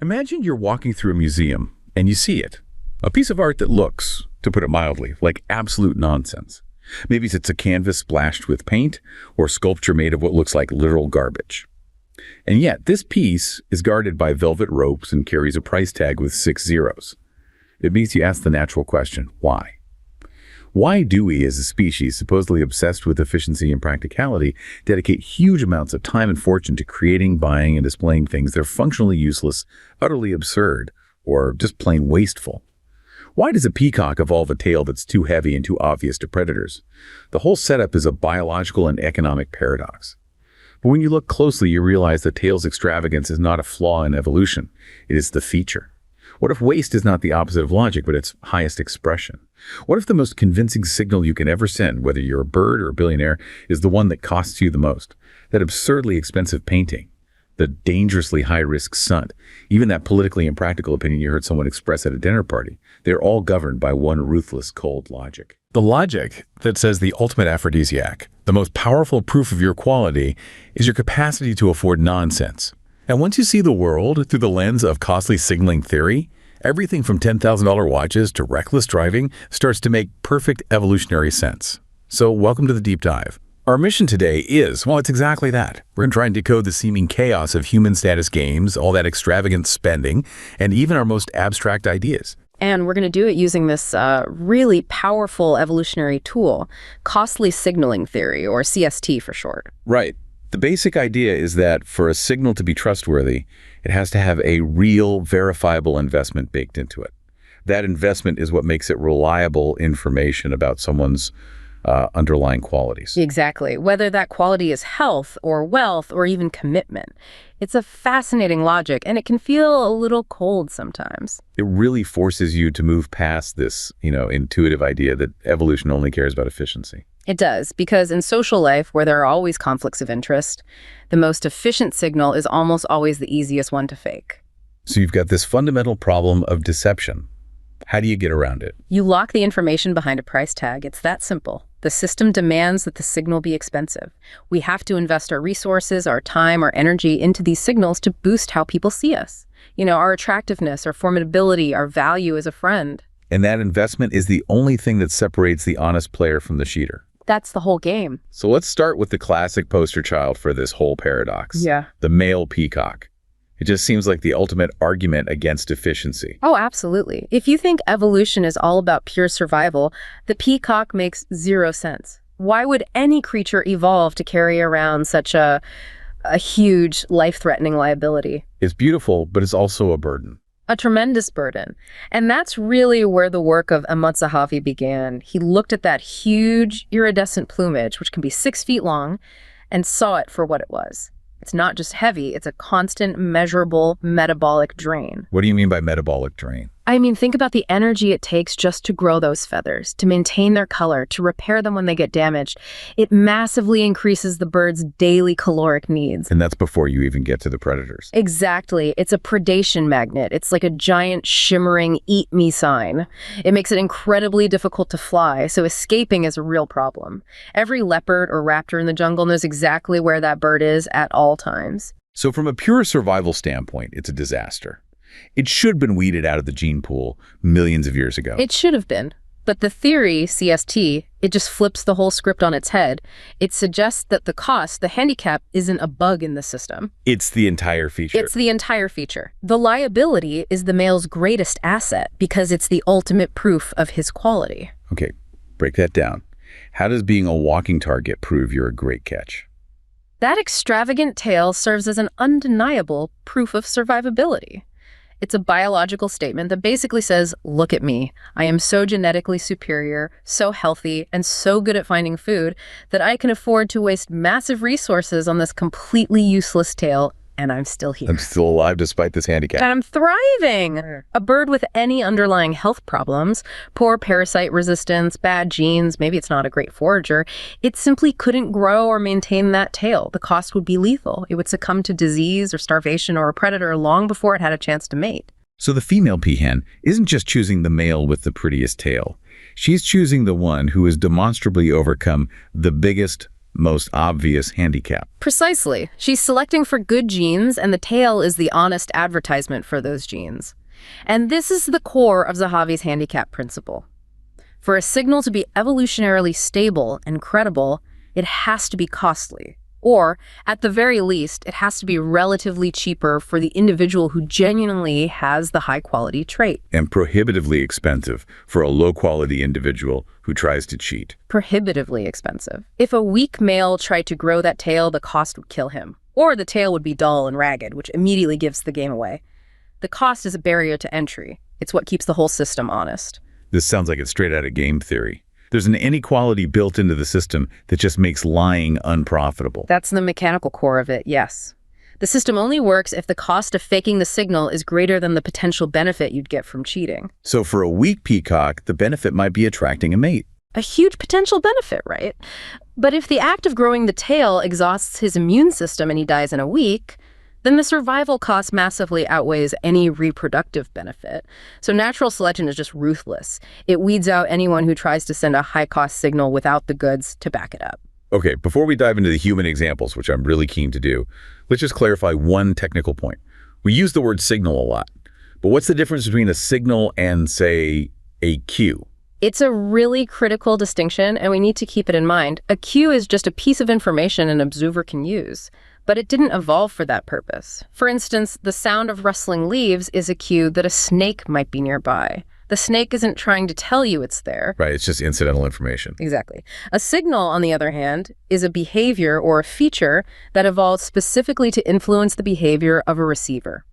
Imagine you're walking through a museum and you see it. A piece of art that looks, to put it mildly, like absolute nonsense. Maybe it's a canvas splashed with paint or sculpture made of what looks like literal garbage. And yet, this piece is guarded by velvet ropes and carries a price tag with 6 zeros. It makes you ask the natural question, why? Why do we, as a species, supposedly obsessed with efficiency and practicality, dedicate huge amounts of time and fortune to creating, buying, and displaying things that are functionally useless, utterly absurd, or just plain wasteful? Why does a peacock evolve a tail that's too heavy and too obvious to predators? The whole setup is a biological and economic paradox. But when you look closely, you realize the tail's extravagance is not a flaw in evolution. It is the feature. What if waste is not the opposite of logic, but its highest expression? What if the most convincing signal you can ever send, whether you're a bird or a billionaire, is the one that costs you the most? That absurdly expensive painting, the dangerously high-risk stunt, even that politically impractical opinion you heard someone express at a dinner party, they're all governed by one ruthless, cold logic. The logic that says the ultimate aphrodisiac, the most powerful proof of your quality, is your capacity to afford nonsense. And once you see the world through the lens of costly signaling theory, everything from $10,000 watches to reckless driving starts to make perfect evolutionary sense. So welcome to the deep dive. Our mission today is, well, it's exactly that. We're going to try and decode the seeming chaos of human status games, all that extravagant spending, and even our most abstract ideas. And we're going to do it using this really powerful evolutionary tool, costly signaling theory, or CST for short. Right. The basic idea is that for a signal to be trustworthy, it has to have a real, verifiable investment baked into it. That investment is what makes it reliable information about someone's underlying qualities. Exactly. Whether that quality is health or wealth or even commitment. It's a fascinating logic, and it can feel a little cold sometimes. It really forces you to move past this, intuitive idea that evolution only cares about efficiency. It does, because in social life, where there are always conflicts of interest, the most efficient signal is almost always the easiest one to fake. So you've got this fundamental problem of deception. How do you get around it? You lock the information behind a price tag. It's that simple. The system demands that the signal be expensive. We have to invest our resources, our time, our energy into these signals to boost how people see us. Our attractiveness, our formidability, our value as a friend. And that investment is the only thing that separates the honest player from the cheater. That's the whole game. So let's start with the classic poster child for this whole paradox. Yeah. The male peacock. It just seems like the ultimate argument against efficiency. Oh, absolutely. If you think evolution is all about pure survival, the peacock makes 0 sense. Why would any creature evolve to carry around such a huge, life-threatening liability? It's beautiful, but it's also a burden. A tremendous burden. And that's really where the work of Ahmad Zahavi began. He looked at that huge iridescent plumage, which can be 6 feet long, and saw it for what it was. It's not just heavy, it's a constant, measurable metabolic drain. What do you mean by metabolic drain? I mean, think about the energy it takes just to grow those feathers, to maintain their color, to repair them when they get damaged. It massively increases the bird's daily caloric needs. And that's before you even get to the predators. Exactly. It's a predation magnet. It's like a giant shimmering eat me sign. It makes it incredibly difficult to fly, so escaping is a real problem. Every leopard or raptor in the jungle knows exactly where that bird is at all times. So from a pure survival standpoint, it's a disaster. It should have been weeded out of the gene pool millions of years ago. It should have been. But the theory, CST, it just flips the whole script on its head. It suggests that the cost, the handicap, isn't a bug in the system. It's the entire feature. It's the entire feature. The liability is the male's greatest asset because it's the ultimate proof of his quality. Okay, break that down. How does being a walking target prove you're a great catch? That extravagant tail serves as an undeniable proof of survivability. It's a biological statement that basically says, look at me. I am so genetically superior, so healthy, and so good at finding food that I can afford to waste massive resources on this completely useless tail, and I'm still here. I'm still alive despite this handicap. And I'm thriving. A bird with any underlying health problems, poor parasite resistance, bad genes, maybe it's not a great forager, it simply couldn't grow or maintain that tail. The cost would be lethal. It would succumb to disease or starvation or a predator long before it had a chance to mate. So the female peahen isn't just choosing the male with the prettiest tail. She's choosing the one who has demonstrably overcome the biggest, most obvious handicap. Precisely. She's selecting for good genes, and the tail is the honest advertisement for those genes. And this is the core of Zahavi's handicap principle. For a signal to be evolutionarily stable and credible, it has to be costly. Or, at the very least, it has to be relatively cheaper for the individual who genuinely has the high-quality trait. And prohibitively expensive for a low-quality individual who tries to cheat. Prohibitively expensive. If a weak male tried to grow that tail, the cost would kill him. Or the tail would be dull and ragged, which immediately gives the game away. The cost is a barrier to entry. It's what keeps the whole system honest. This sounds like it's straight out of game theory. There's an inequality built into the system that just makes lying unprofitable. That's the mechanical core of it, yes. The system only works if the cost of faking the signal is greater than the potential benefit you'd get from cheating. So for a weak peacock, the benefit might be attracting a mate. A huge potential benefit, right? But if the act of growing the tail exhausts his immune system and he dies in a week, then the survival cost massively outweighs any reproductive benefit. So natural selection is just ruthless. It weeds out anyone who tries to send a high-cost signal without the goods to back it up. Okay, before we dive into the human examples, which I'm really keen to do, let's just clarify one technical point. We use the word signal a lot, but what's the difference between a signal and, say, a cue? It's a really critical distinction, and we need to keep it in mind. A cue is just a piece of information an observer can use. But it didn't evolve for that purpose. For instance, the sound of rustling leaves is a cue that a snake might be nearby. The snake isn't trying to tell you it's there. Right, it's just incidental information. Exactly. A signal, on the other hand, is a behavior or a feature that evolved specifically to influence the behavior of a receiver.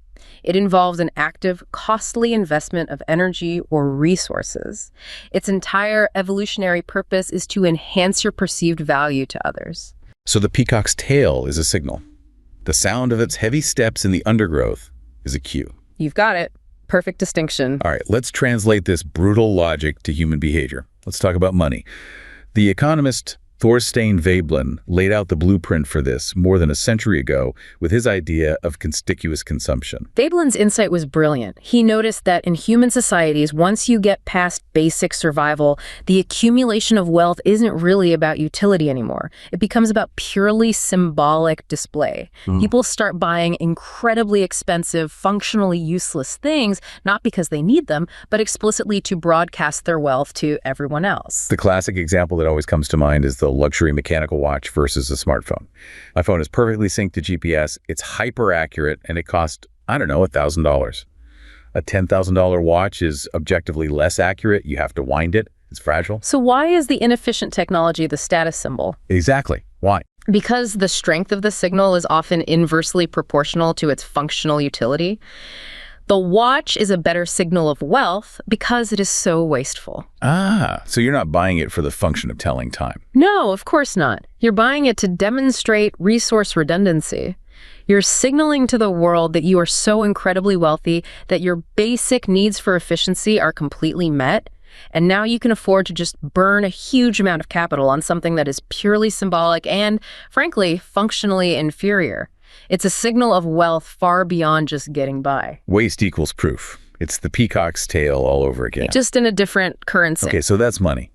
It involves an active, costly investment of energy or resources. Its entire evolutionary purpose is to enhance your perceived value to others. So the peacock's tail is a signal. The sound of its heavy steps in the undergrowth is a cue. You've got it. Perfect distinction. All right, let's translate this brutal logic to human behavior. Let's talk about money. The economist Thorstein Veblen laid out the blueprint for this more than a century ago with his idea of conspicuous consumption. Veblen's insight was brilliant. He noticed that in human societies, once you get past basic survival, the accumulation of wealth isn't really about utility anymore. It becomes about purely symbolic display. People start buying incredibly expensive, functionally useless things, not because they need them, but explicitly to broadcast their wealth to everyone else. The classic example that always comes to mind is the luxury mechanical watch versus a smartphone. My phone is perfectly synced to GPS, it's hyper accurate, and it costs, I don't know, $1,000. A $10,000 watch is objectively less accurate. You have to wind it. It's fragile. So why is the inefficient technology the status symbol? Exactly. Why? Because the strength of the signal is often inversely proportional to its functional utility. The watch is a better signal of wealth because it is so wasteful. Ah, so you're not buying it for the function of telling time. No, of course not. You're buying it to demonstrate resource redundancy. You're signaling to the world that you are so incredibly wealthy that your basic needs for efficiency are completely met, and now you can afford to just burn a huge amount of capital on something that is purely symbolic and, frankly, functionally inferior. It's a signal of wealth far beyond just getting by. Waste equals proof. It's the peacock's tail all over again. Just in a different currency. Okay, so that's money.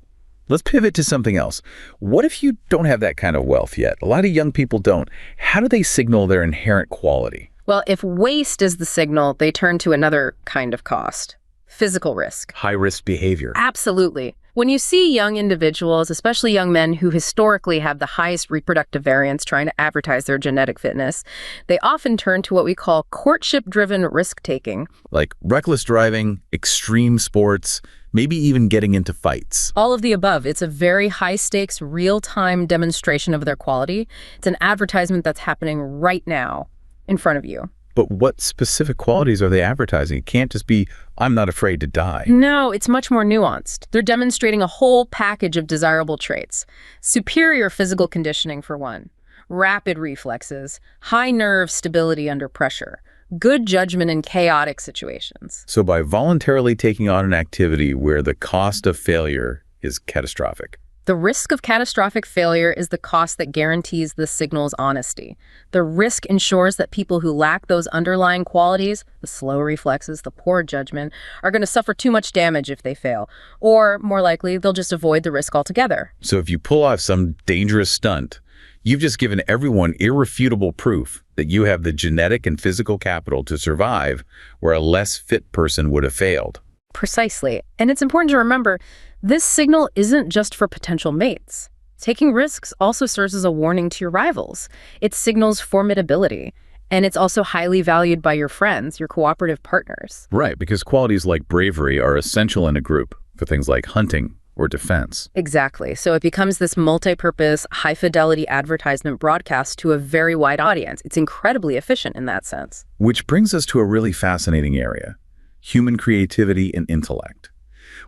Let's pivot to something else. What if you don't have that kind of wealth yet? A lot of young people don't. How do they signal their inherent quality? Well, if waste is the signal, they turn to another kind of cost. Physical risk. High-risk behavior. Absolutely. When you see young individuals, especially young men who historically have the highest reproductive variance trying to advertise their genetic fitness, they often turn to what we call courtship-driven risk-taking. Like reckless driving, extreme sports, maybe even getting into fights. All of the above. It's a very high-stakes, real-time demonstration of their quality. It's an advertisement that's happening right now in front of you. But what specific qualities are they advertising? It can't just be, I'm not afraid to die. No, it's much more nuanced. They're demonstrating a whole package of desirable traits. Superior physical conditioning, for one. Rapid reflexes. High nerve stability under pressure. Good judgment in chaotic situations. So by voluntarily taking on an activity where the cost of failure is catastrophic. The risk of catastrophic failure is the cost that guarantees the signal's honesty. The risk ensures that people who lack those underlying qualities, the slow reflexes, the poor judgment, are going to suffer too much damage if they fail. Or, more likely, they'll just avoid the risk altogether. So if you pull off some dangerous stunt, You've just given everyone irrefutable proof that you have the genetic and physical capital to survive where a less fit person would have failed. Precisely. And it's important to remember, this signal isn't just for potential mates. Taking risks also serves as a warning to your rivals. It signals formidability. And it's also highly valued by your friends, your cooperative partners. Right, because qualities like bravery are essential in a group for things like hunting or defense. Exactly. So it becomes this multi-purpose, high-fidelity advertisement broadcast to a very wide audience. It's incredibly efficient in that sense. Which brings us to a really fascinating area: human creativity and intellect.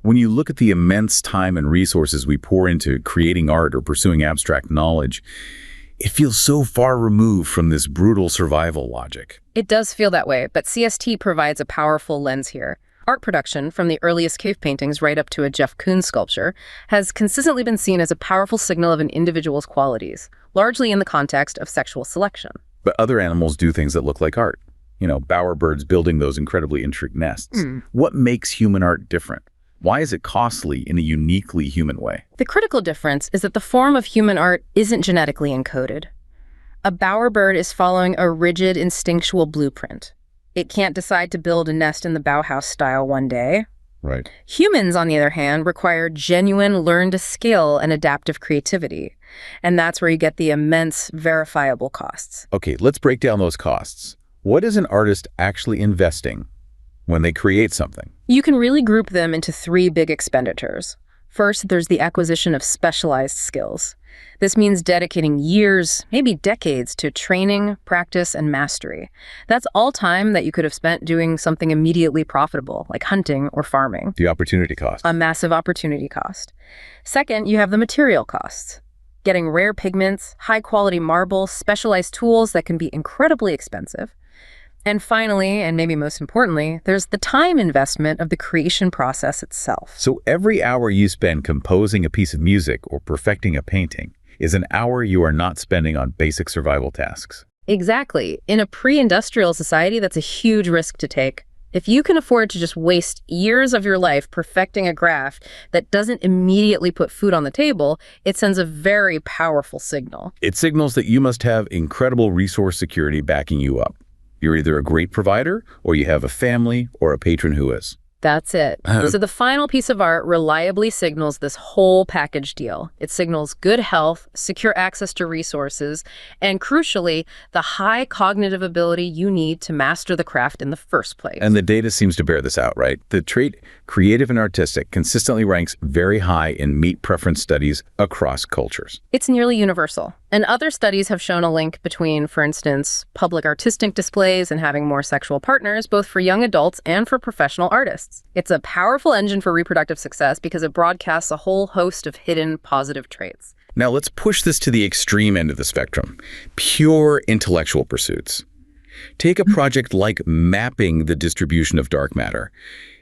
When you look at the immense time and resources we pour into creating art or pursuing abstract knowledge, it feels so far removed from this brutal survival logic. It does feel that way, but CST provides a powerful lens here. Art production, from the earliest cave paintings right up to a Jeff Koons sculpture, has consistently been seen as a powerful signal of an individual's qualities, largely in the context of sexual selection. But other animals do things that look like art. Bowerbirds building those incredibly intricate nests. What makes human art different? Why is it costly in a uniquely human way? The critical difference is that the form of human art isn't genetically encoded. A bowerbird is following a rigid, instinctual blueprint. It can't decide to build a nest in the Bauhaus style one day. Right. Humans, on the other hand, require genuine learned skill and adaptive creativity. And that's where you get the immense verifiable costs. Okay, let's break down those costs. What is an artist actually investing when they create something? You can really group them into three big expenditures. First, there's the acquisition of specialized skills. This means dedicating years, maybe decades, to training, practice, and mastery. That's all time that you could have spent doing something immediately profitable, like hunting or farming. The opportunity cost. A massive opportunity cost. Second, you have the material costs. Getting rare pigments, high-quality marble, specialized tools that can be incredibly expensive. And finally, and maybe most importantly, there's the time investment of the creation process itself. So every hour you spend composing a piece of music or perfecting a painting is an hour you are not spending on basic survival tasks. Exactly. In a pre-industrial society, that's a huge risk to take. If you can afford to just waste years of your life perfecting a craft that doesn't immediately put food on the table, it sends a very powerful signal. It signals that you must have incredible resource security backing you up. You're either a great provider, or you have a family or a patron who is. That's it. So the final piece of art reliably signals this whole package deal. It signals good health, secure access to resources, and crucially, the high cognitive ability you need to master the craft in the first place. And the data seems to bear this out, right? The trait creative and artistic consistently ranks very high in mate preference studies across cultures. It's nearly universal. And other studies have shown a link between, for instance, public artistic displays and having more sexual partners, both for young adults and for professional artists. It's a powerful engine for reproductive success because it broadcasts a whole host of hidden positive traits. Now let's push this to the extreme end of the spectrum. Pure intellectual pursuits. Take a project like mapping the distribution of dark matter.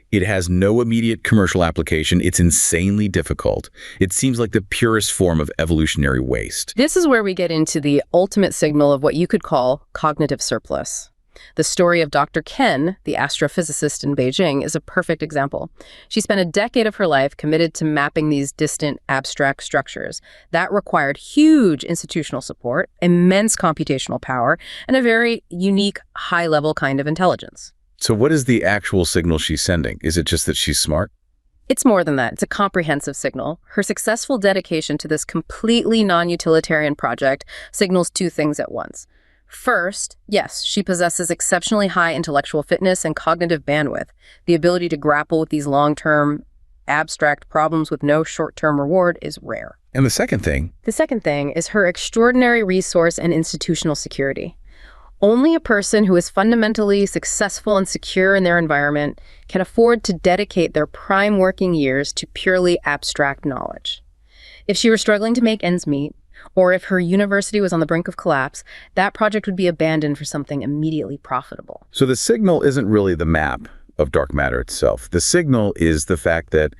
It has no immediate commercial application. It's insanely difficult. It seems like the purest form of evolutionary waste. This is where we get into the ultimate signal of what you could call cognitive surplus. The story of Dr. Ken, the astrophysicist in Beijing, is a perfect example. She spent a decade of her life committed to mapping these distant, abstract structures. That required huge institutional support, immense computational power, and a very unique, high-level kind of intelligence. So what is the actual signal she's sending? Is it just that she's smart? It's more than that. It's a comprehensive signal. Her successful dedication to this completely non-utilitarian project signals two things at once. First, yes, she possesses exceptionally high intellectual fitness and cognitive bandwidth, the ability to grapple with these long-term, abstract problems with no short-term reward is rare. And the second thing? The second thing is her extraordinary resource and institutional security. Only a person who is fundamentally successful and secure in their environment can afford to dedicate their prime working years to purely abstract knowledge. If she were struggling to make ends meet, or if her university was on the brink of collapse, that project would be abandoned for something immediately profitable. So the signal isn't really the map of dark matter itself. The signal is the fact that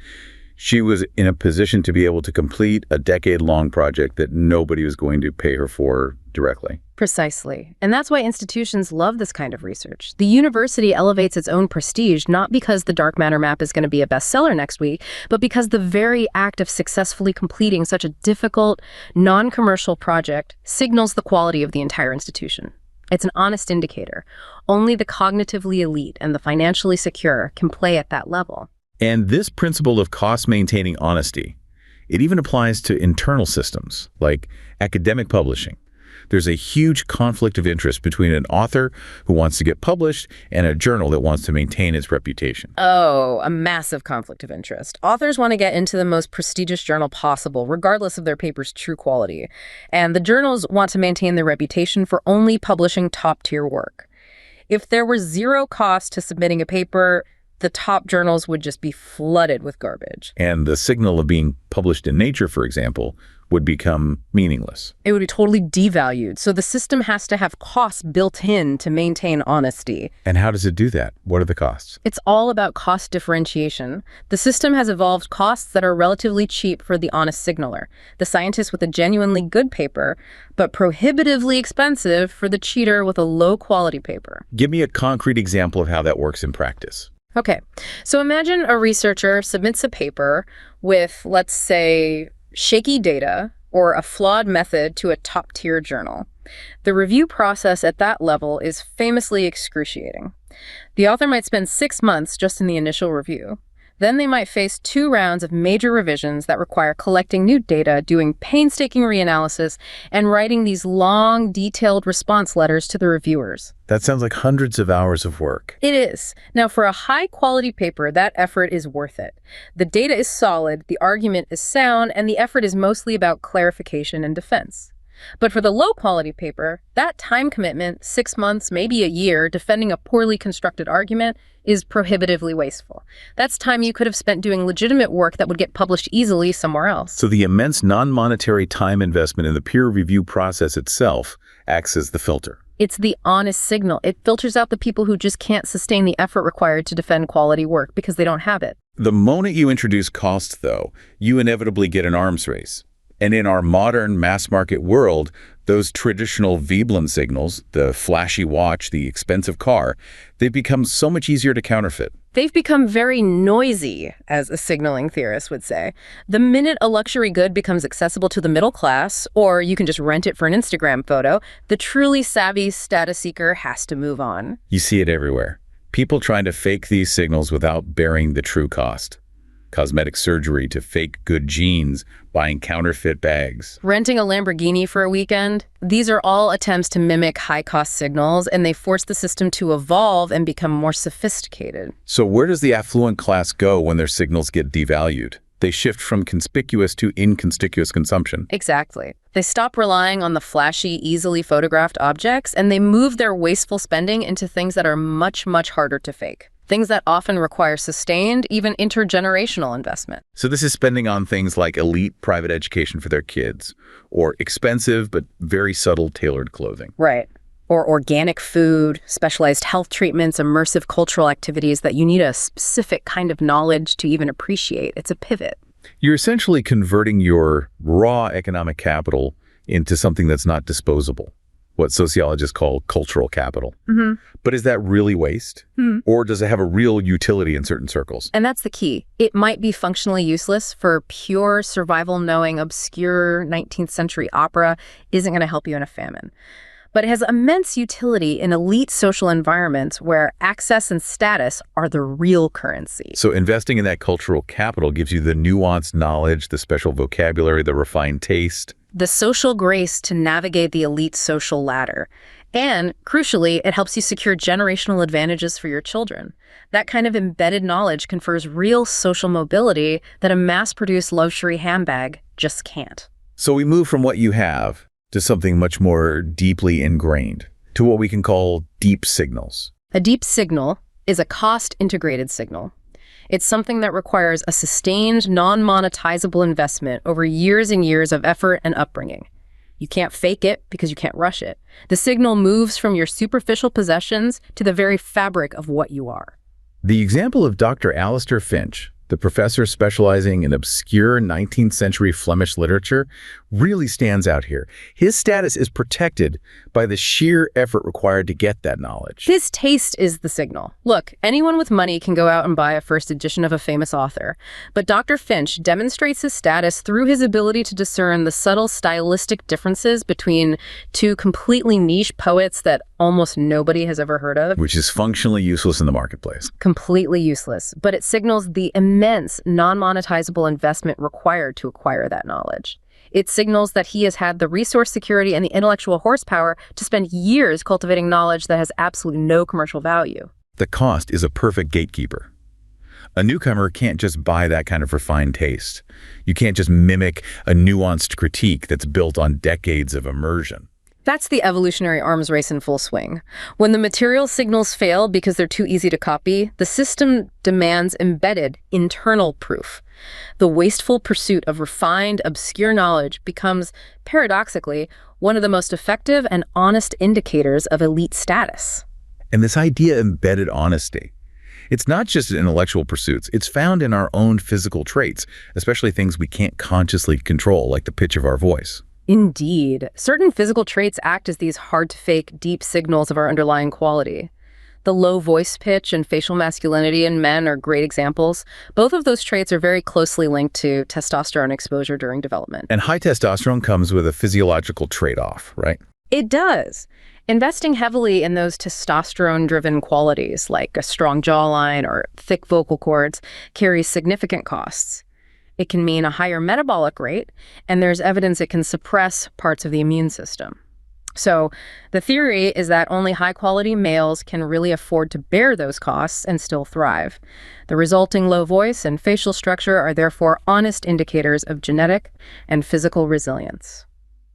she was in a position to be able to complete a decade-long project that nobody was going to pay her for directly. Precisely. And that's why institutions love this kind of research. The university elevates its own prestige not because the dark matter map is going to be a bestseller next week, but because the very act of successfully completing such a difficult, non-commercial project signals the quality of the entire institution. It's an honest indicator. Only the cognitively elite and the financially secure can play at that level. And this principle of cost-maintaining honesty, it even applies to internal systems, like academic publishing. There's a huge conflict of interest between an author who wants to get published and a journal that wants to maintain its reputation. Oh, a massive conflict of interest. Authors want to get into the most prestigious journal possible, regardless of their paper's true quality. And the journals want to maintain their reputation for only publishing top-tier work. If there were zero cost to submitting a paper, the top journals would just be flooded with garbage. And the signal of being published in Nature, for example, would become meaningless. It would be totally devalued. So the system has to have costs built in to maintain honesty. And how does it do that? What are the costs? It's all about cost differentiation. The system has evolved costs that are relatively cheap for the honest signaler, the scientist with a genuinely good paper, but prohibitively expensive for the cheater with a low-quality paper. Give me a concrete example of how that works in practice. Okay, so imagine a researcher submits a paper with, let's say, shaky data or a flawed method to a top-tier journal. The review process at that level is famously excruciating. The author might spend 6 months just in the initial review. Then they might face 2 rounds of major revisions that require collecting new data, doing painstaking reanalysis, and writing these long, detailed response letters to the reviewers. That sounds like hundreds of hours of work. It is. Now, for a high-quality paper, that effort is worth it. The data is solid, the argument is sound, and the effort is mostly about clarification and defense. But for the low-quality paper, that time commitment, 6 months, maybe a year, defending a poorly constructed argument, is prohibitively wasteful. That's time you could have spent doing legitimate work that would get published easily somewhere else. So the immense non-monetary time investment in the peer review process itself acts as the filter. It's the honest signal. It filters out the people who just can't sustain the effort required to defend quality work because they don't have it. The moment you introduce cost, though, you inevitably get an arms race. And in our modern mass-market world, those traditional Veblen signals, the flashy watch, the expensive car, they've become so much easier to counterfeit. They've become very noisy, as a signaling theorist would say. The minute a luxury good becomes accessible to the middle class, or you can just rent it for an Instagram photo, the truly savvy status seeker has to move on. You see it everywhere. People trying to fake these signals without bearing the true cost. Cosmetic surgery to fake good genes, buying counterfeit bags. Renting a Lamborghini for a weekend. These are all attempts to mimic high-cost signals, and they force the system to evolve and become more sophisticated. So where does the affluent class go when their signals get devalued? They shift from conspicuous to inconspicuous consumption. Exactly. They stop relying on the flashy, easily photographed objects, and they move their wasteful spending into things that are much, much harder to fake. Things that often require sustained, even intergenerational investment. So this is spending on things like elite private education for their kids, or expensive but very subtle tailored clothing. Right. Or organic food, specialized health treatments, immersive cultural activities that you need a specific kind of knowledge to even appreciate. It's a pivot. You're essentially converting your raw economic capital into something that's not disposable, what sociologists call cultural capital. Mm-hmm. But is that really waste? Mm-hmm. Or does it have a real utility in certain circles? And that's the key. It might be functionally useless for pure survival-knowing, obscure 19th century opera isn't going to help you in a famine. But it has immense utility in elite social environments where access and status are the real currency. So investing in that cultural capital gives you the nuanced knowledge, the special vocabulary, the refined taste. The social grace to navigate the elite social ladder. And, crucially, it helps you secure generational advantages for your children. That kind of embedded knowledge confers real social mobility that a mass-produced luxury handbag just can't. So we move from what you have to something much more deeply ingrained, to what we can call deep signals. A deep signal is a cost-integrated signal. It's something that requires a sustained, non-monetizable investment over years and years of effort and upbringing. You can't fake it because you can't rush it. The signal moves from your superficial possessions to the very fabric of what you are. The example of Dr. Alistair Finch, The professor specializing in obscure 19th century Flemish literature really stands out here. His status is protected by the sheer effort required to get that knowledge. His taste is the signal. Look, anyone with money can go out and buy a first edition of a famous author. But Dr. Finch demonstrates his status through his ability to discern the subtle stylistic differences between two completely niche poets that almost nobody has ever heard of. Which is functionally useless in the marketplace. Completely useless, but it signals the immense non-monetizable investment required to acquire that knowledge. It signals that he has had the resource security and the intellectual horsepower to spend years cultivating knowledge that has absolutely no commercial value. The cost is a perfect gatekeeper. A newcomer can't just buy that kind of refined taste. You can't just mimic a nuanced critique that's built on decades of immersion. That's the evolutionary arms race in full swing. When the material signals fail because they're too easy to copy, the system demands embedded, internal proof. The wasteful pursuit of refined, obscure knowledge becomes, paradoxically, one of the most effective and honest indicators of elite status. And this idea of embedded honesty, it's not just in intellectual pursuits. It's found in our own physical traits, especially things we can't consciously control, like the pitch of our voice. Indeed. Certain physical traits act as these hard-to-fake, deep signals of our underlying quality. The low voice pitch and facial masculinity in men are great examples. Both of those traits are very closely linked to testosterone exposure during development. And high testosterone comes with a physiological trade-off, right? It does. Investing heavily in those testosterone-driven qualities, like a strong jawline or thick vocal cords, carries significant costs. It can mean a higher metabolic rate, and there's evidence it can suppress parts of the immune system. So the theory is that only high-quality males can really afford to bear those costs and still thrive. The resulting low voice and facial structure are therefore honest indicators of genetic and physical resilience.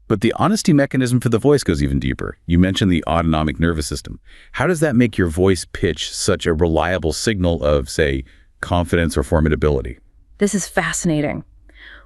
But the honesty mechanism for the voice goes even deeper. You mentioned the autonomic nervous system. How does that make your voice pitch such a reliable signal of, say, confidence or formidability? This is fascinating.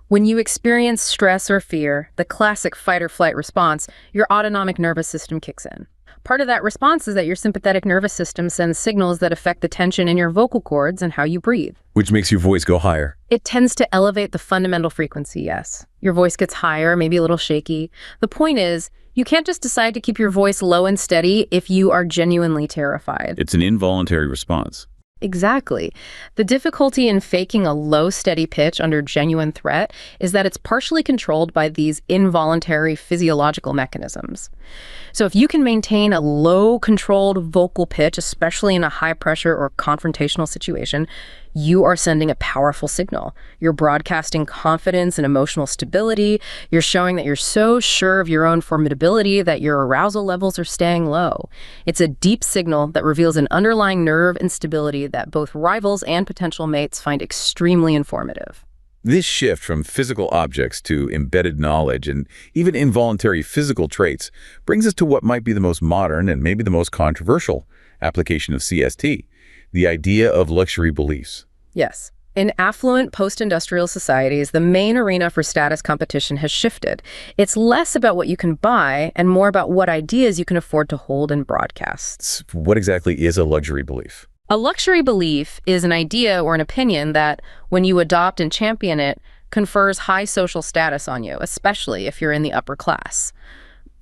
When you experience stress or fear, the classic fight-or-flight response, your autonomic nervous system kicks in. Part of that response is that your sympathetic nervous system sends signals that affect the tension in your vocal cords and how you breathe. Which makes your voice go higher. It tends to elevate the fundamental frequency, yes. Your voice gets higher, maybe a little shaky. The point is, you can't just decide to keep your voice low and steady if you are genuinely terrified. It's an involuntary response. Exactly. The difficulty in faking a low, steady pitch under genuine threat is that it's partially controlled by these involuntary physiological mechanisms. So if you can maintain a low, controlled vocal pitch, especially in a high-pressure or confrontational situation, you are sending a powerful signal. You're broadcasting confidence and emotional stability. You're showing that you're so sure of your own formidability that your arousal levels are staying low. It's a deep signal that reveals an underlying nerve and stability that both rivals and potential mates find extremely informative. This shift from physical objects to embedded knowledge and even involuntary physical traits brings us to what might be the most modern and maybe the most controversial application of CST, the idea of luxury beliefs. Yes. In affluent post-industrial societies, the main arena for status competition has shifted. It's less about what you can buy and more about what ideas you can afford to hold and broadcast. What exactly is a luxury belief? A luxury belief is an idea or an opinion that, when you adopt and champion it, confers high social status on you, especially if you're in the upper class.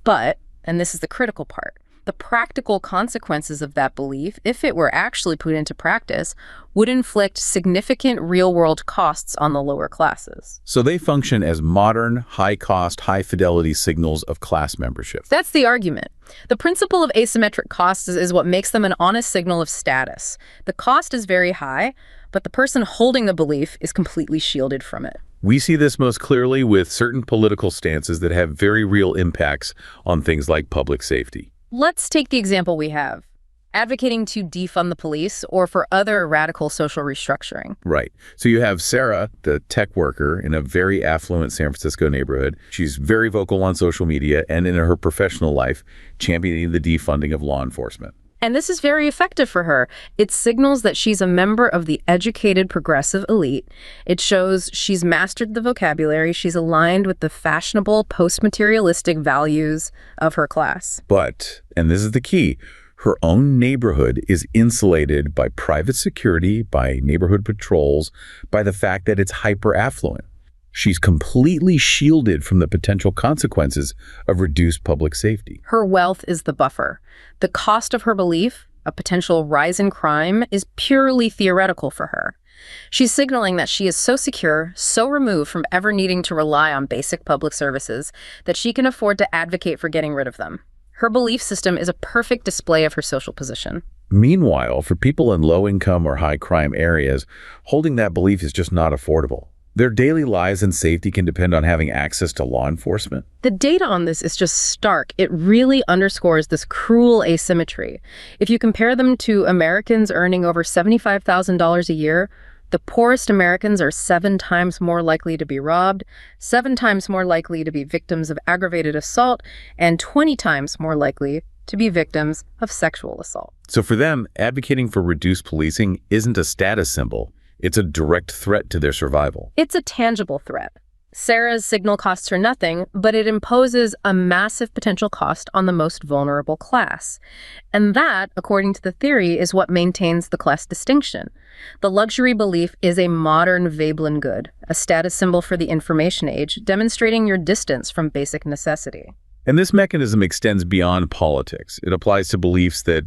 But, and this is the critical part, the practical consequences of that belief, if it were actually put into practice, would inflict significant real-world costs on the lower classes. So they function as modern, high-cost, high-fidelity signals of class membership. That's the argument. The principle of asymmetric costs is what makes them an honest signal of status. The cost is very high, but the person holding the belief is completely shielded from it. We see this most clearly with certain political stances that have very real impacts on things like public safety. Let's take the example we have. Advocating to defund the police or for other radical social restructuring. Right. So you have Sarah, the tech worker in a very affluent San Francisco neighborhood. She's very vocal on social media and in her professional life, championing the defunding of law enforcement. And this is very effective for her. It signals that she's a member of the educated progressive elite. It shows she's mastered the vocabulary. She's aligned with the fashionable post-materialistic values of her class. But, and this is the key, Her own neighborhood is insulated by private security, by neighborhood patrols, by the fact that it's hyper-affluent. She's completely shielded from the potential consequences of reduced public safety. Her wealth is the buffer. The cost of her belief, a potential rise in crime, is purely theoretical for her. She's signaling that she is so secure, so removed from ever needing to rely on basic public services, that she can afford to advocate for getting rid of them. Her belief system is a perfect display of her social position. Meanwhile, for people in low-income or high-crime areas, holding that belief is just not affordable. Their daily lives and safety can depend on having access to law enforcement. The data on this is just stark. It really underscores this cruel asymmetry. If you compare them to Americans earning over $75,000 a year, the poorest Americans are 7 times more likely to be robbed, 7 times more likely to be victims of aggravated assault, and 20 times more likely to be victims of sexual assault. So for them, advocating for reduced policing isn't a status symbol. It's a direct threat to their survival. It's a tangible threat. Sarah's signal costs her nothing, but it imposes a massive potential cost on the most vulnerable class. And that, according to the theory, is what maintains the class distinction. The luxury belief is a modern Veblen good, a status symbol for the information age, demonstrating your distance from basic necessity. And this mechanism extends beyond politics. It applies to beliefs that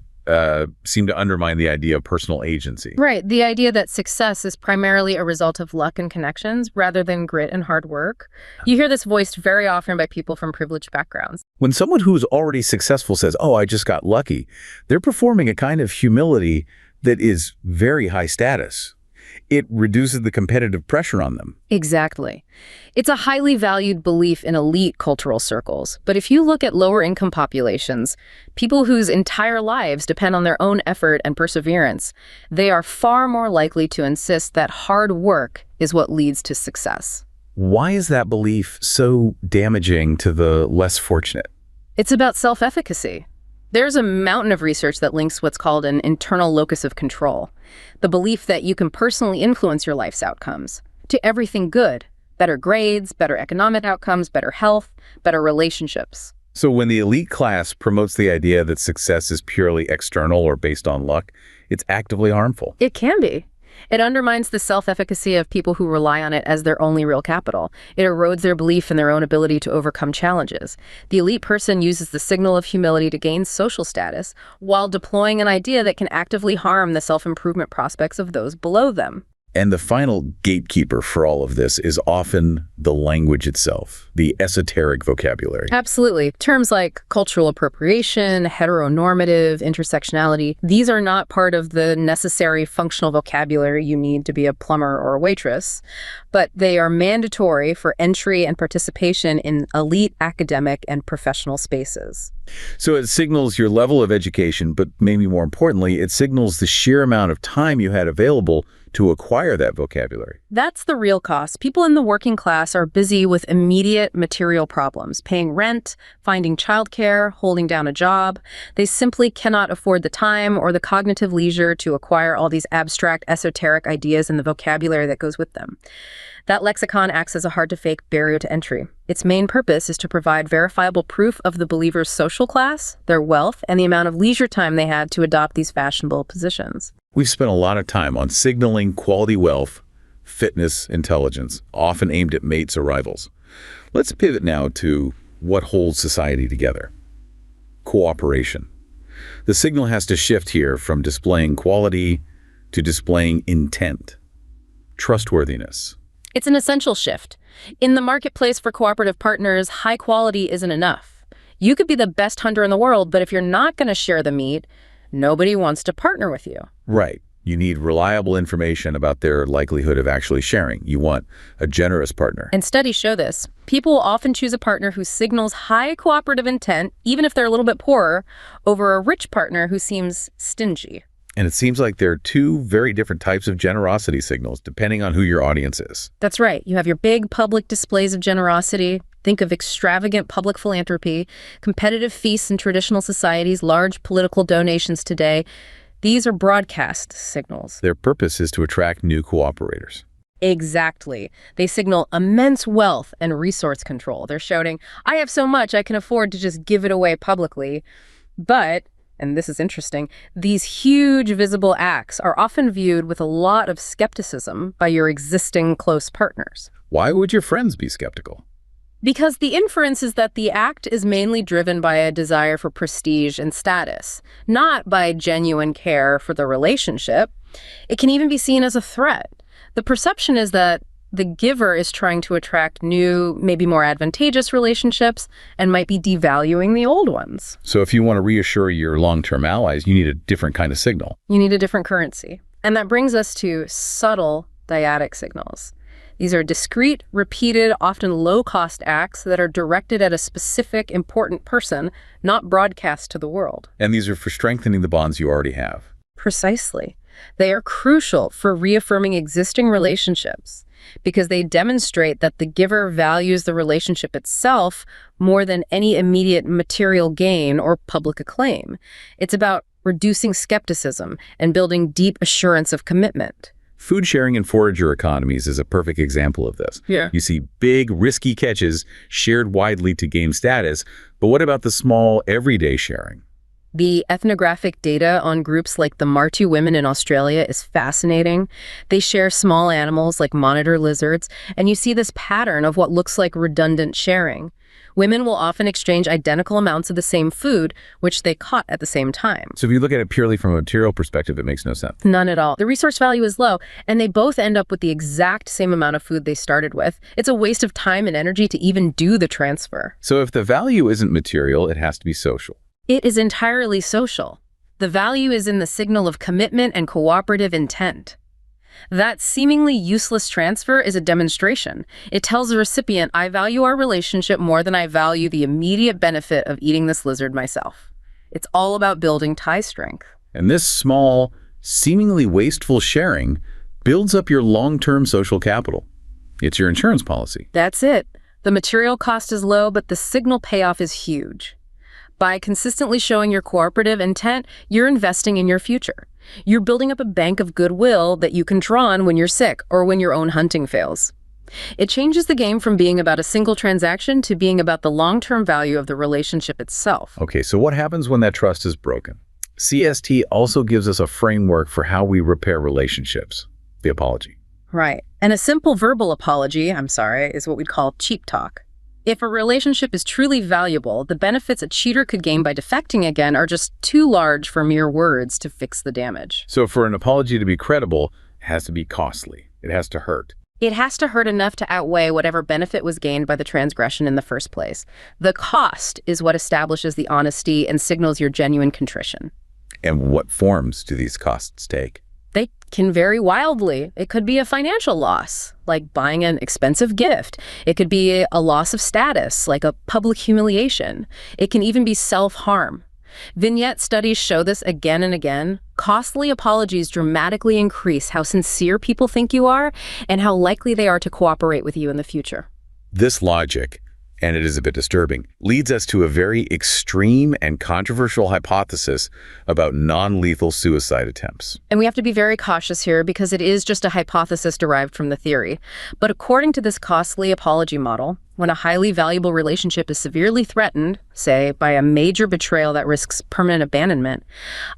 seem to undermine the idea of personal agency. Right. The idea that success is primarily a result of luck and connections rather than grit and hard work. You hear this voiced very often by people from privileged backgrounds. When someone who's already successful says, "Oh, I just got lucky," they're performing a kind of humility that is very high status. It reduces the competitive pressure on them. Exactly. It's a highly valued belief in elite cultural circles. But if you look at lower income populations, people whose entire lives depend on their own effort and perseverance, they are far more likely to insist that hard work is what leads to success. Why is that belief so damaging to the less fortunate? It's about self-efficacy. There's a mountain of research that links what's called an internal locus of control, the belief that you can personally influence your life's outcomes, to everything good: better grades, better economic outcomes, better health, better relationships. So when the elite class promotes the idea that success is purely external or based on luck, it's actively harmful. It can be. It undermines the self-efficacy of people who rely on it as their only real capital. It erodes their belief in their own ability to overcome challenges. The elite person uses the signal of humility to gain social status while deploying an idea that can actively harm the self-improvement prospects of those below them. And the final gatekeeper for all of this is often the language itself, the esoteric vocabulary. Absolutely. Terms like cultural appropriation, heteronormative, intersectionality, these are not part of the necessary functional vocabulary you need to be a plumber or a waitress, but they are mandatory for entry and participation in elite academic and professional spaces. So it signals your level of education, but maybe more importantly, it signals the sheer amount of time you had available to acquire that vocabulary. That's the real cost. People in the working class are busy with immediate material problems, paying rent, finding childcare, holding down a job. They simply cannot afford the time or the cognitive leisure to acquire all these abstract, esoteric ideas and the vocabulary that goes with them. That lexicon acts as a hard-to-fake barrier to entry. Its main purpose is to provide verifiable proof of the believer's social class, their wealth, and the amount of leisure time they had to adopt these fashionable positions. We've spent a lot of time on signaling quality wealth, fitness, intelligence, often aimed at mates or rivals. Let's pivot now to what holds society together: cooperation. The signal has to shift here from displaying quality to displaying intent, trustworthiness. It's an essential shift. In the marketplace for cooperative partners, high quality isn't enough. You could be the best hunter in the world, but if you're not going to share the meat, nobody wants to partner with you. Right. You need reliable information about their likelihood of actually sharing. You want a generous partner. And studies show this. People will often choose a partner who signals high cooperative intent, even if they're a little bit poorer, over a rich partner who seems stingy. And it seems like there are two very different types of generosity signals, depending on who your audience is. That's right. You have your big public displays of generosity. Think of extravagant public philanthropy, competitive feasts in traditional societies, large political donations today. These are broadcast signals. Their purpose is to attract new cooperators. Exactly. They signal immense wealth and resource control. They're shouting, I have so much I can afford to just give it away publicly. But and this is interesting, these huge visible acts are often viewed with a lot of skepticism by your existing close partners. Why would your friends be skeptical? Because the inference is that the act is mainly driven by a desire for prestige and status, not by genuine care for the relationship. It can even be seen as a threat. The perception is that the giver is trying to attract new, maybe more advantageous relationships and might be devaluing the old ones. So if you want to reassure your long-term allies, you need a different kind of signal. You need a different currency. And that brings us to subtle dyadic signals. These are discrete, repeated, often low-cost acts that are directed at a specific, important person, not broadcast to the world. And these are for strengthening the bonds you already have. Precisely. They are crucial for reaffirming existing relationships because they demonstrate that the giver values the relationship itself more than any immediate material gain or public acclaim. It's about reducing skepticism and building deep assurance of commitment. Food sharing and forager economies is a perfect example of this. Yeah. You see big, risky catches shared widely to gain status, but what about the small, everyday sharing? The ethnographic data on groups like the Martu women in Australia is fascinating. They share small animals like monitor lizards, and you see this pattern of what looks like redundant sharing. Women will often exchange identical amounts of the same food, which they caught at the same time. So if you look at it purely from a material perspective, it makes no sense. None at all. The resource value is low, and they both end up with the exact same amount of food they started with. It's a waste of time and energy to even do the transfer. So if the value isn't material, it has to be social. It is entirely social. The value is in the signal of commitment and cooperative intent. That seemingly useless transfer is a demonstration. It tells the recipient, I value our relationship more than I value the immediate benefit of eating this lizard myself. It's all about building tie strength. And this small, seemingly wasteful sharing builds up your long-term social capital. It's your insurance policy. That's it. The material cost is low, but the signal payoff is huge. By consistently showing your cooperative intent, you're investing in your future. You're building up a bank of goodwill that you can draw on when you're sick or when your own hunting fails. It changes the game from being about a single transaction to being about the long-term value of the relationship itself. Okay, so what happens when that trust is broken? CST also gives us a framework for how we repair relationships, the apology. Right. And a simple verbal apology, is what we'd call cheap talk. If a relationship is truly valuable, the benefits a cheater could gain by defecting again are just too large for mere words to fix the damage. So for an apology to be credible, it has to be costly. It has to hurt. It has to hurt enough to outweigh whatever benefit was gained by the transgression in the first place. The cost is what establishes the honesty and signals your genuine contrition. And what forms do these costs take? They can vary wildly. It could be a financial loss, like buying an expensive gift. It could be a loss of status, like a public humiliation. It can even be self-harm. Vignette studies show this again and again. Costly apologies dramatically increase how sincere people think you are and how likely they are to cooperate with you in the future. This logic, and it is a bit disturbing, leads us to a very extreme and controversial hypothesis about non-lethal suicide attempts. And we have to be very cautious here because it is just a hypothesis derived from the theory. But according to this costly apology model, when a highly valuable relationship is severely threatened, say by a major betrayal that risks permanent abandonment,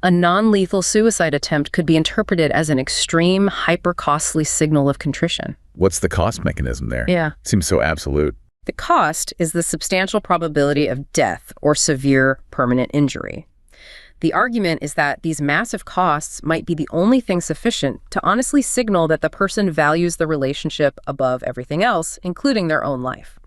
a non-lethal suicide attempt could be interpreted as an extreme, hyper-costly signal of contrition. What's the cost mechanism there? Yeah. Seems so absolute. The cost is the substantial probability of death or severe permanent injury. The argument is that these massive costs might be the only thing sufficient to honestly signal that the person values the relationship above everything else, including their own life.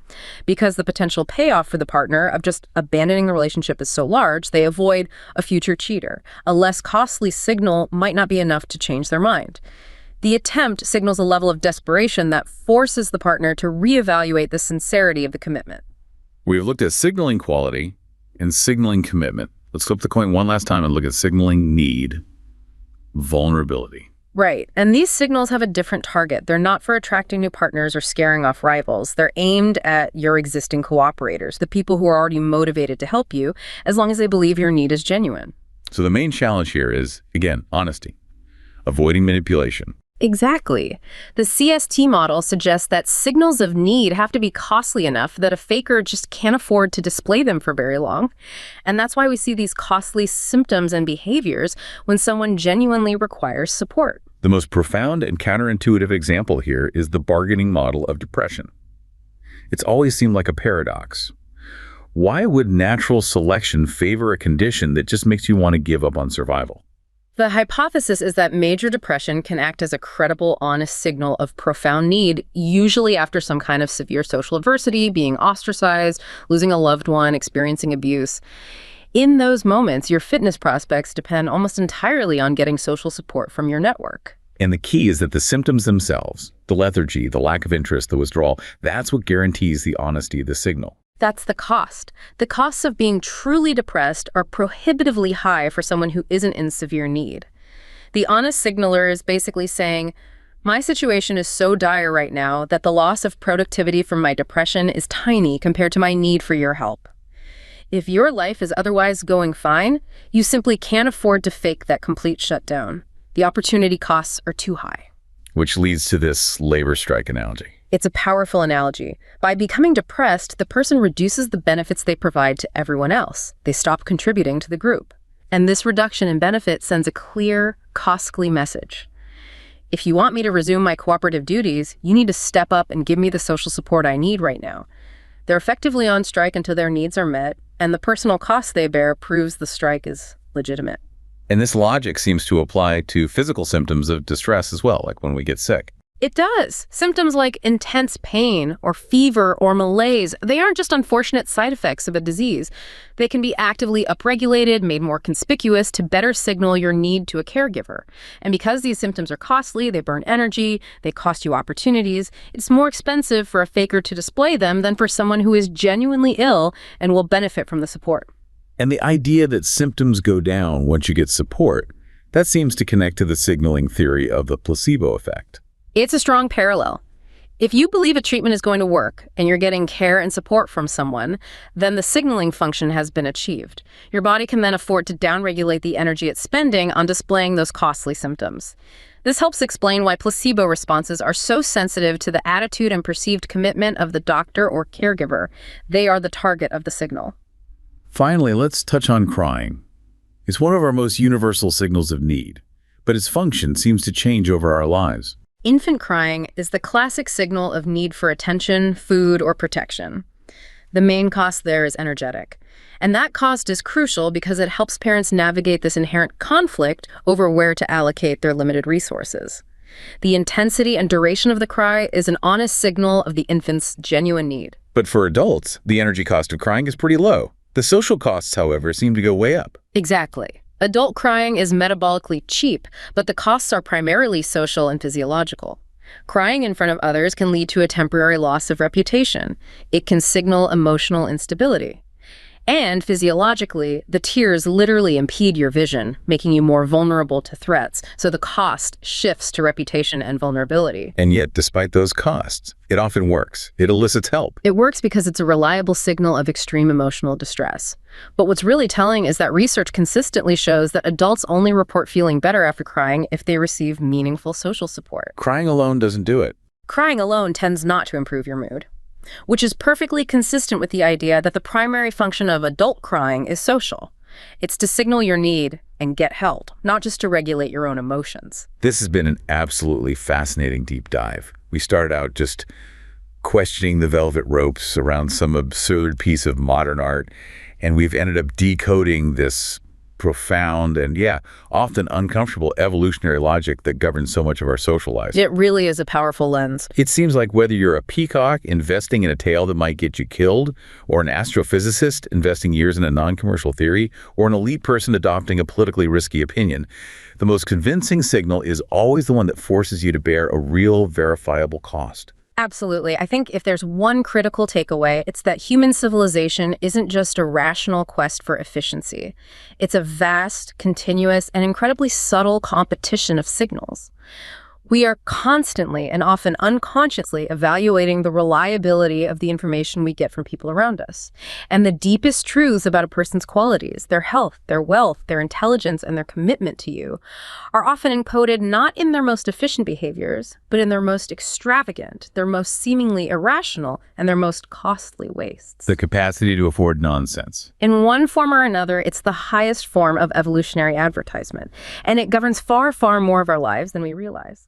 Because the potential payoff for the partner of just abandoning the relationship is so large, they avoid a future cheater. A less costly signal might not be enough to change their mind. The attempt signals a level of desperation that forces the partner to reevaluate the sincerity of the commitment. We've looked at signaling quality and signaling commitment. Let's flip the coin one last time and look at signaling need, vulnerability. Right. And these signals have a different target. They're not for attracting new partners or scaring off rivals. They're aimed at your existing cooperators, the people who are already motivated to help you, as long as they believe your need is genuine. So the main challenge here is, again, honesty, avoiding manipulation. Exactly. The CST model suggests that signals of need have to be costly enough that a faker just can't afford to display them for very long. And that's why we see these costly symptoms and behaviors when someone genuinely requires support. The most profound and counterintuitive example here is the bargaining model of depression. It's always seemed like a paradox. Why would natural selection favor a condition that just makes you want to give up on survival? The hypothesis is that major depression can act as a credible, honest signal of profound need, usually after some kind of severe social adversity, being ostracized, losing a loved one, experiencing abuse. In those moments, your fitness prospects depend almost entirely on getting social support from your network. And the key is that the symptoms themselves, the lethargy, the lack of interest, the withdrawal, that's what guarantees the honesty of the signal. That's the cost. The costs of being truly depressed are prohibitively high for someone who isn't in severe need. The honest signaler is basically saying, my situation is so dire right now that the loss of productivity from my depression is tiny compared to my need for your help. If your life is otherwise going fine, you simply can't afford to fake that complete shutdown. The opportunity costs are too high. Which leads to this labor strike analogy. It's a powerful analogy. By becoming depressed, the person reduces the benefits they provide to everyone else. They stop contributing to the group. And this reduction in benefit sends a clear, costly message. If you want me to resume my cooperative duties, you need to step up and give me the social support I need right now. They're effectively on strike until their needs are met, and the personal cost they bear proves the strike is legitimate. And this logic seems to apply to physical symptoms of distress as well, like when we get sick. It does. Symptoms like intense pain or fever or malaise, they aren't just unfortunate side effects of a disease. They can be actively upregulated, made more conspicuous to better signal your need to a caregiver. And because these symptoms are costly, they burn energy, they cost you opportunities, it's more expensive for a faker to display them than for someone who is genuinely ill and will benefit from the support. And the idea that symptoms go down once you get support, that seems to connect to the signaling theory of the placebo effect. It's a strong parallel. If you believe a treatment is going to work and you're getting care and support from someone, then the signaling function has been achieved. Your body can then afford to downregulate the energy it's spending on displaying those costly symptoms. This helps explain why placebo responses are so sensitive to the attitude and perceived commitment of the doctor or caregiver. They are the target of the signal. Finally, let's touch on crying. It's one of our most universal signals of need, but its function seems to change over our lives. Infant crying is the classic signal of need for attention, food, or protection. The main cost there is energetic. And that cost is crucial because it helps parents navigate this inherent conflict over where to allocate their limited resources. The intensity and duration of the cry is an honest signal of the infant's genuine need. But for adults, the energy cost of crying is pretty low. The social costs, however, seem to go way up. Exactly. Adult crying is metabolically cheap, but the costs are primarily social and physiological. Crying in front of others can lead to a temporary loss of reputation. It can signal emotional instability. And physiologically, the tears literally impede your vision, making you more vulnerable to threats, so the cost shifts to reputation and vulnerability. And yet, despite those costs, it often works. It elicits help. It works because it's a reliable signal of extreme emotional distress. But what's really telling is that research consistently shows that adults only report feeling better after crying if they receive meaningful social support. Crying alone doesn't do it. Crying alone tends not to improve your mood, which is perfectly consistent with the idea that the primary function of adult crying is social. It's to signal your need and get help, not just to regulate your own emotions. This has been an absolutely fascinating deep dive. We started out just questioning the velvet ropes around some absurd piece of modern art, and we've ended up decoding this profound and, often uncomfortable evolutionary logic that governs so much of our social lives. It really is a powerful lens. It seems like whether you're a peacock investing in a tale that might get you killed, or an astrophysicist investing years in a non-commercial theory, or an elite person adopting a politically risky opinion, the most convincing signal is always the one that forces you to bear a real, verifiable cost. Absolutely. I think if there's one critical takeaway, it's that human civilization isn't just a rational quest for efficiency. It's a vast, continuous, and incredibly subtle competition of signals. We are constantly and often unconsciously evaluating the reliability of the information we get from people around us. And the deepest truths about a person's qualities, their health, their wealth, their intelligence, and their commitment to you are often encoded not in their most efficient behaviors, but in their most extravagant, their most seemingly irrational, and their most costly wastes. The capacity to afford nonsense. In one form or another, it's the highest form of evolutionary advertisement, and it governs far, far more of our lives than we realize.